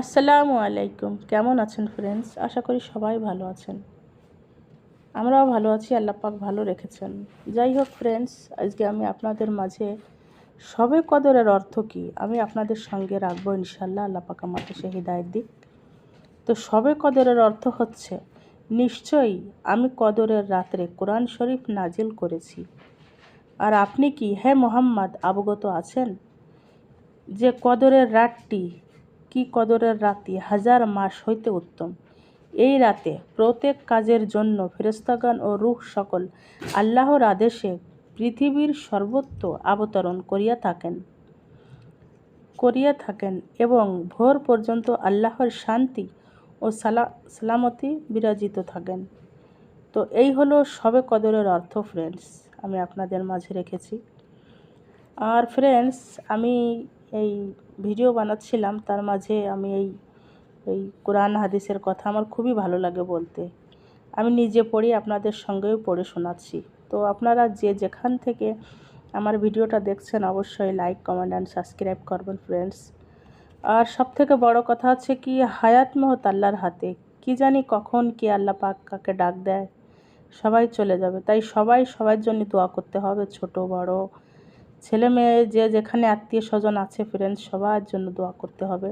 আসসালামু আলাইকুম। কেমন আছেন ফ্রেন্ডস? আশা করি সবাই ভালো আছেন। আমরাও ভালো আছি, আল্লাহ পাক ভালো রেখেছেন। যাই হোক ফ্রেন্ডস, আজকে আমি আপনাদের মাঝে শবে কদরের অর্থ কী আমি আপনাদের সঙ্গে রাখবো ইনশাল্লাহ। আল্লাহ পাক আমাকে সে হিদায়াত দিক। তো শবে কদরের অর্থ হচ্ছে, নিশ্চয়ই আমি কদরের রাত্রে কোরআন শরীফ নাজিল করেছি। আর আপনি কি হে মোহাম্মদ অবগত আছেন যে কদরের রাতটি কি কদরের রাতি 1000 মাস হইতে উত্তম। এই রাতে প্রত্যেক কাজের জন্য ফেরেশতাগণ ও রূহ সকল আল্লাহর আদেশে পৃথিবীর সর্বত্র অবতরণ করিয়া থাকেন এবং ভোর পর্যন্ত আল্লাহর শান্তি ও সালামতি বিরাজিত থাকেন। তো এই হলো শবে কদরের অর্থ ফ্রেন্ডস, আমি আপনাদের মাঝে রেখেছি। আর ফ্রেন্ডস, আমি এই ভিডিও বানাচ্ছিলাম, তার মাঝে আমি এই কোরআন হাদিসের কথা আমার খুবই ভালো লাগে বলতে। আমি নিজে পড়ি, আপনাদের সঙ্গেও পড়ে শোনাচ্ছি। তো আপনারা যে যেখান থেকে আমার ভিডিওটা দেখছেন অবশ্যই লাইক, কমেন্ট অ্যান্ড সাবস্ক্রাইব করবেন ফ্রেন্ডস। আর সবথেকে বড় কথা হচ্ছে কি, হায়াত মহৎ আল্লাহর হাতে। কি জানি কখন কি আল্লাহ পাক কাকে ডাক দেয়, সবাই চলে যাবে। তাই সবার জন্য দোয়া করতে হবে, ছোট বড়, ছেলে মেয়ে, যে যেখানে আত্মীয় স্বজন আছে ফ্রেন্ডস, সবার জন্য দোয়া করতে হবে।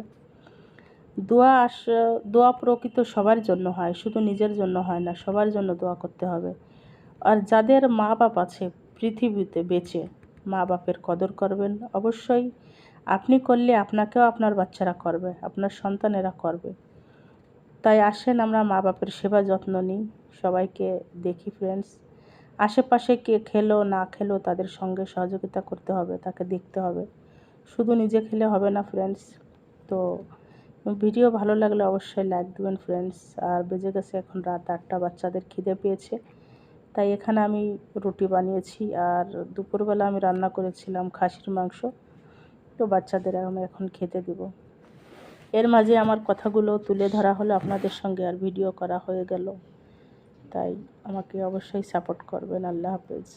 দোয়া প্রকৃত সবার জন্য হয়, শুধু নিজের জন্য হয় না, সবার জন্য দোয়া করতে হবে। আর যাদের মা বাপ আছে পৃথিবীতে বেঁচে, মা বাপের কদর করবেন অবশ্যই। আপনি করলে আপনাকেও আপনার বাচ্চারা করবে, আপনার সন্তানেরা করবে। তাই আসেন আমরা মা বাপের সেবা যত্ন নিই, সবাইকে দেখি ফ্রেন্ডস। আশেপাশে কে খেলো না খেলো তাদের সঙ্গে সহযোগিতা করতে হবে, তাকে দেখতে হবে, শুধু নিজে খেলে হবে না ফ্রেন্ডস। তো ভিডিও ভালো লাগলে অবশ্যই লাইক দেবেন ফ্রেন্ডস। আর বেজে গেছে এখন রাত 8টা, বাচ্চাদের খিদে পেয়েছে, তাই এখানে আমি রুটি বানিয়েছি। আর দুপুরবেলা আমি রান্না করেছিলাম খাসির মাংস, তো বাচ্চাদের আমি এখন খেতে দিব। এর মাঝে আমার কথাগুলো তুলে ধরা হলো আপনাদের সঙ্গে, আর ভিডিও করা হয়ে গেল। তাই আমাকে অবশ্যই সাপোর্ট করবেন। আল্লাহ হাফেজ।